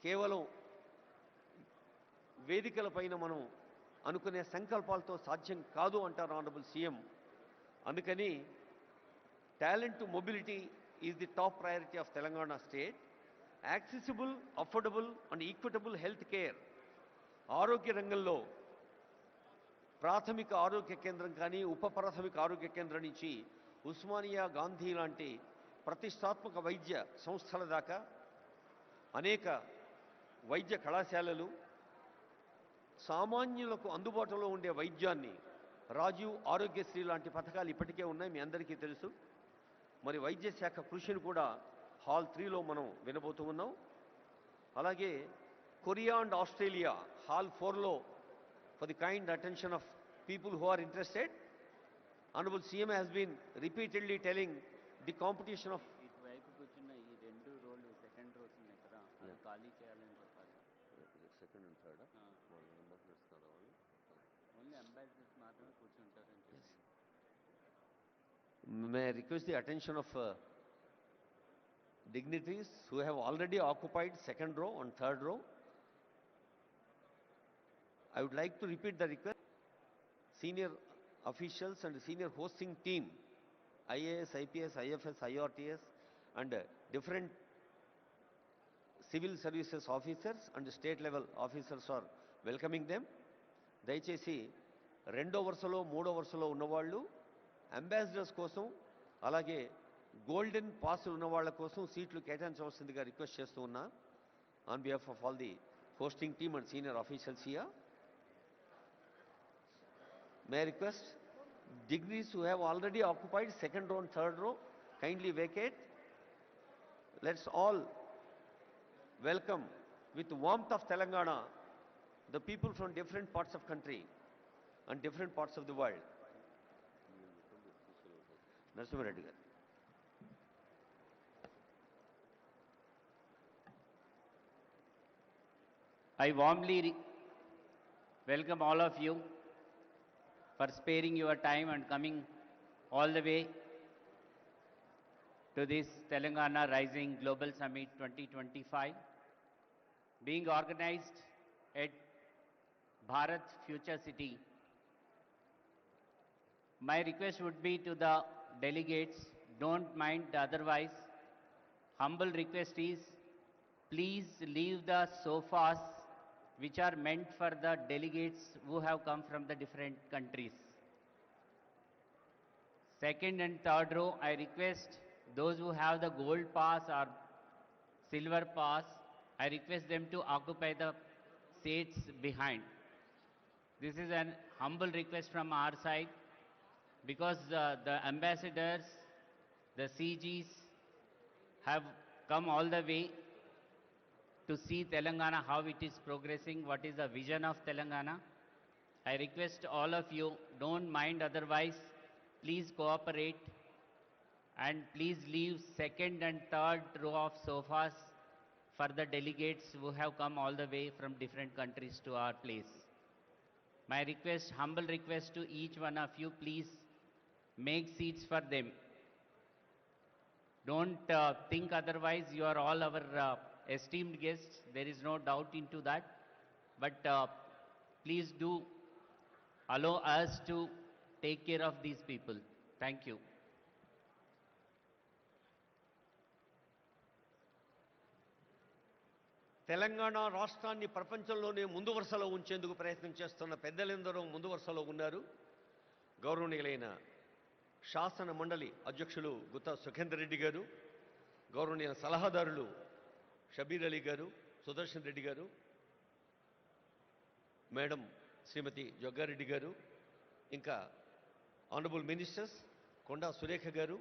కేవలం వేదికలపైన మనం అనుకునే సంకల్పాలతో సాధ్యం కాదు అంటారు ఆనరబుల్ సీఎం. అందుకని talent mobility is the top priority of Telangana state. Accessible, affordable and equitable health care, ఆరోగ్య రంగంలో ప్రాథమిక ఆరోగ్య కేంద్రం కానీ ఉప ప్రాథమిక ఆరోగ్య కేంద్రం నుంచి ఉస్మానియా, గాంధీ లాంటి ప్రతిష్టాత్మక వైద్య సంస్థల దాకా అనేక వైద్య కళాశాలలు, సామాన్యులకు అందుబాటులో ఉండే వైద్యాన్ని, రాజీవ్ ఆరోగ్యశ్రీ లాంటి పథకాలు ఇప్పటికే ఉన్నాయి, మీ అందరికీ తెలుసు. మరి వైద్య శాఖ కృషిని కూడా హాల్ 3లో మనం వినబోతూ ఉన్నాం. అలాగే కొరియా అండ్ ఆస్ట్రేలియా హాల్ 4లో for the kind attention of people who are interested. Honorable CM has been repeatedly telling the competition of ఇటువైపు కూర్చున్న ఈ రెండు రోలు సెకండ్ రోస్ ఉన్నాయి కదా, అది ఖాళీ చేయాలని చెప్పాలి. Second and third only ambassadors మాత్రమే కూర్చుంటారని చెప్పి. May I request the attention of dignitaries who have already occupied second row and third row. I would like to repeat the request. Senior officials and senior hosting team, IAS, IPS, IFS, IRTS and different civil services officers and state level officers are welcoming them. దయచేసి రెండో వరుసలో మూడో వరుసలో ఉన్నవాళ్ళు ambassadors కోసం అలాగే golden పాసులు ఉన్న వాళ్ళ కోసం సీట్లు కేటాయించవలసిందిగా రిక్వెస్ట్ చేస్తూ ఉన్నా on behalf of all the hosting team and senior officials here. May I request dignitaries who have already occupied second row and third row kindly vacate. Let's all welcome with warmth of Telangana the people from different parts of country and different parts of the world. Narasimha Reddy garu. I warmly welcome all of you for sparing your time and coming all the way to this Telangana Rising Global Summit 2025, being organized at Bharat Future City. My request would be to the delegates, don't mind otherwise. Humble request is, please leave the sofas which are meant for the delegates who have come from the different countries. Second and third row, I request those who have the gold pass or silver pass, I request them to occupy the seats behind. This is an humble request from our side because the ambassadors, the CGs have come all the way to see Telangana, how it is progressing, what is the vision of Telangana. I request all of you, don't mind otherwise, please cooperate and please leave second and third row of sofas for the delegates who have come all the way from different countries to our place. My request, humble request to each one of you, please make seats for them. Don't think otherwise, you are all our esteemed guests, there is no doubt into that, but please do allow us to take care of these people. Thank you. Telangana రాష్ట్రాన్ని ప్రపంచంలోనే ముందు వరుసలో ఉంచేందుకు ప్రయత్నం చేస్తున్న పెద్దలందరూ ముందు వరుసలో ఉన్నారు. గౌరవనీయులైన శాసన మండలి అధ్యక్షులు గుత్తా సుఖేందర్ రెడ్డి గారు, గౌరవనీయ సలహాదారులు షబీర్ అలీ గారు, సుదర్శన్ రెడ్డి గారు, మేడం శ్రీమతి జగ్గారెడ్డి గారు, ఇంకా ఆనరబుల్ మినిస్టర్స్ కొండా సురేఖ గారు,